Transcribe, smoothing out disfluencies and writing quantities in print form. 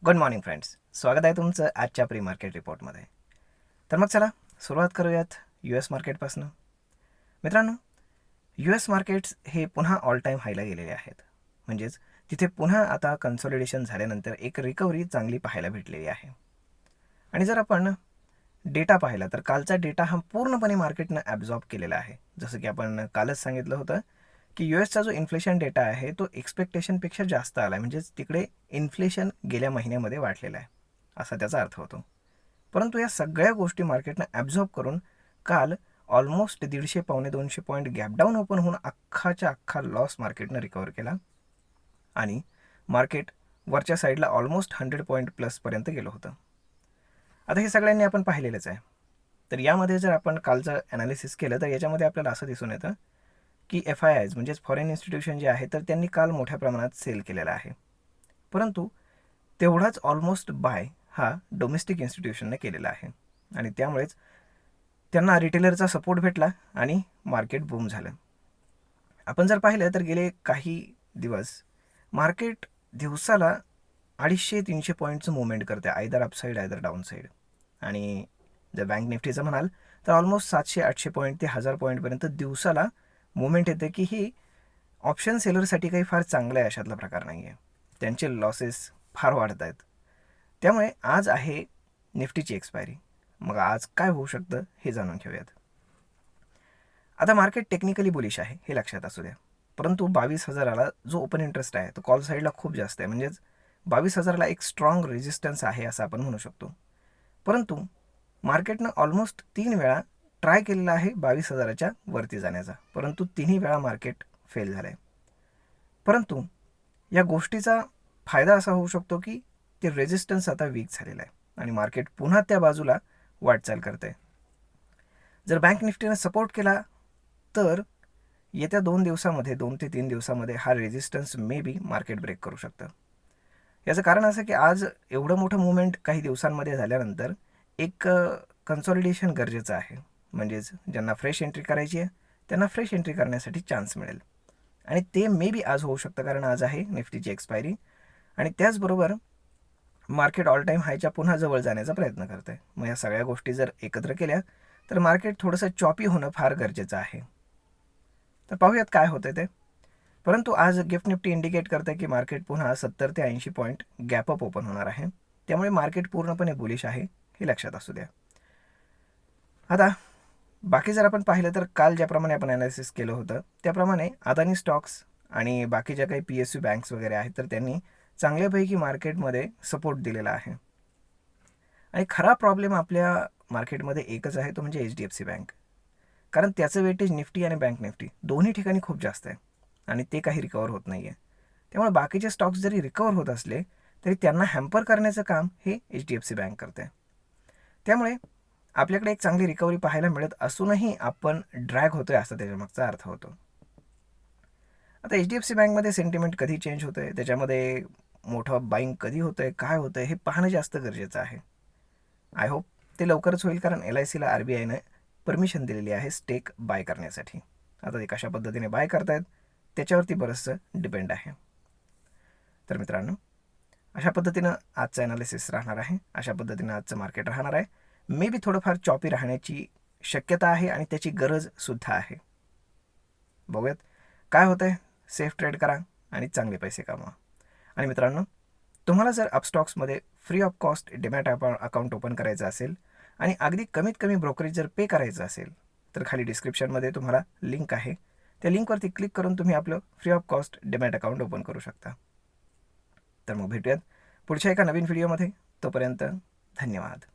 Good morning friends, स्वागत आहे तुमचं आजच्या प्री मार्केट रिपोर्टमध्ये. तर मग चला सुरुवात करूयात US मार्केटपासून. मित्रांनो, US मार्केट्स हे पुन्हा ऑल टाईम हायला गेलेले आहेत. म्हणजेच तिथे पुन्हा आता कन्सॉलिडेशन झाल्यानंतर एक रिकव्हरी चांगली पाहायला भेटलेली आहे. आणि जर आपण डेटा पाहिला तर कालचा डेटा हा पूर्णपणे मार्केटनं ॲब्झॉर्ब केलेला आहे. जसं की आपण कालच सांगितलं होतं की USचा जो इन्फ्लेशन डेटा आहे तो एक्सपेक्टेशनपेक्षा जास्त आला आहे. म्हणजेच तिकडे इन्फ्लेशन गेल्या महिन्यामध्ये वाढलेलं आहे असा त्याचा अर्थ होतो. परंतु या सगळ्या गोष्टी मार्केटनं ॲब्झॉर्ब करून काल ऑलमोस्ट 150-200 पॉईंट गॅपडाऊन ओपन होऊन अख्खाच्या अख्खा लॉस मार्केटनं रिकवर केला आणि मार्केट वरच्या साईडला ऑलमोस्ट 100 पॉईंट प्लसपर्यंत गेलं होतं. आता हे सगळ्यांनी आपण पाहिलेलंच आहे. तर यामध्ये जर आपण कालचं ॲनालिसिस केलं तर याच्यामध्ये आपल्याला असं दिसून येतं की FIIs म्हणजेच फॉरेन इन्स्टिट्यूशन जे आहे तर त्यांनी काल मोठ्या प्रमाणात सेल केलेला आहे. परंतु तेवढाच ऑलमोस्ट बाय हा डोमेस्टिक इन्स्टिट्यूशनने केलेला आहे आणि त्यामुळेच त्यांना रिटेलरचा सपोर्ट भेटला आणि मार्केट बूम झालं. आपण जर पाहिलं तर गेले काही दिवस मार्केट दिवसाला 250-300 पॉईंटचं मुवमेंट करते, either upside either down side. आणि जर बँक निफ्टीचं म्हणाल तर ऑलमोस्ट 700-800 पॉईंट ते 1000 पॉईंटपर्यंत दिवसाला मुवमेंट येते की ही ऑप्शन सेलरसाठी काही फार चांगलं आहे अशातला प्रकार नाही आहे. त्यांचे लॉसेस फार वाढत आहेत. त्यामुळे आज आहे निफ्टीची एक्सपायरी. मग आज काय होऊ शकतं हे जाणून घेऊयात. आता मार्केट टेक्निकली बुलिश आहे हे लक्षात असू द्या, परंतु 22,000ला जो ओपन इंटरेस्ट आहे तो कॉल साईडला खूप जास्त आहे. म्हणजेच 22,000ला एक स्ट्रॉंग रेजिस्टन्स आहे असं आपण म्हणू शकतो. परंतु मार्केटनं ऑलमोस्ट 3 वेळा ट्राय केलेला आहे 22,000च्या वरती जाण्याचा, परंतु तिन्ही वेळा मार्केट फेल झालं आहे. परंतु या गोष्टीचा फायदा असा होऊ शकतो की ते रेजिस्टन्स आता वीक झालेला आहे आणि मार्केट पुन्हा त्या बाजूला वाटचाल करते. जर बँक निफ्टीनं सपोर्ट केला तर येत्या 2 दिवसामध्ये 2 ते 3 दिवसामध्ये हा resistance maybe market break करू शकतं. याचं कारण असं की आज एवढं मोठं मुवमेंट काही दिवसांमध्ये झाल्यानंतर एक कन्सॉलिडेशन गरजेचं आहे. म्हणजेच ज्यांना फ्रेश एंट्री करायची आहे त्यांना फ्रेश एंट्री करण्यासाठी चान्स मिळेल आणि ते मे बी आज होऊ शकतं, कारण आज आहे निफ्टीची एक्सपायरी आणि त्याचबरोबर मार्केट ऑल टाईम हायच्या पुन्हा जवळ जाण्याचा प्रयत्न करतं आहे. मग या सगळ्या गोष्टी जर एकत्र केल्या तर मार्केट थोडंसं चॉपी होणं फार गरजेचं आहे. तर पाहूयात काय होतं ते. परंतु आज गिफ्ट निफ्टी इंडिकेट करतं की मार्केट पुन्हा 70 ते 80 पॉईंट गॅपअप ओपन होणार आहे. त्यामुळे मार्केट पूर्णपणे बुलिश आहे हे लक्षात असू द्या. आता बाकी जर आपण पाहिलं तर काल ज्याप्रमाणे आपण ॲनालिसिस केलं होतं त्याप्रमाणे अदानी स्टॉक्स आणि बाकी ज्या काही PSU बँक्स वगैरे आहेत तर त्यांनी चांगल्यापैकी मार्केटमध्ये सपोर्ट दिलेला आहे. आणि खरा प्रॉब्लेम आपल्या मार्केटमध्ये एकच आहे, तो म्हणजे HDFC बँक. कारण त्याचं वेटेज निफ्टी आणि बँक निफ्टी दोन्ही ठिकाणी खूप जास्त आहे आणि ते काही रिकवर होत नाही आहे. त्यामुळे बाकीचे स्टॉक्स जरी रिकवर होत असले तरी त्यांना हॅम्पर करण्याचं काम हे HDFC बँक करते. त्यामुळे आपल्याकडे एक चांगली रिकव्हरी पाहायला मिळत असूनही आपण ड्रॅग होतोय असा त्याच्यामागचा अर्थ होतो. आता HDFC बँकमध्ये सेंटिमेंट कधी चेंज होतं आहे, त्याच्यामध्ये मोठं बाईंग कधी होतं आहे, काय होतं आहे हे पाहणं जास्त गरजेचं आहे. आय होप ते लवकरच होईल, कारण LICला RBIनं परमिशन दिलेली आहे स्टेक बाय करण्यासाठी. आता ते कशा पद्धतीने बाय करतायत त्याच्यावरती बरंचसं डिपेंड आहे. तर मित्रांनो, अशा पद्धतीनं आजचं ॲनालिसिस राहणार आहे, अशा पद्धतीनं आजचं मार्केट राहणार आहे. मे बी थोडंफार चॉपी राहण्याची शक्यता आहे आणि त्याची गरजसुद्धा आहे. बघूयात काय होतं आहे. सेफ ट्रेड करा आणि चांगले पैसे कमवा. आणि मित्रांनो, तुम्हाला जर अपस्टॉक्समध्ये free of cost demat account open करायचं असेल आणि अगदी कमीत कमी ब्रोकरेज जर पे करायचं असेल तर खाली डिस्क्रिप्शनमध्ये तुम्हाला लिंक आहे, त्या लिंकवरती क्लिक करून तुम्ही आपलं free of cost demat account open करू शकता. तर मग भेटूयात पुढच्या एका नवीन व्हिडिओमध्ये. तोपर्यंत धन्यवाद.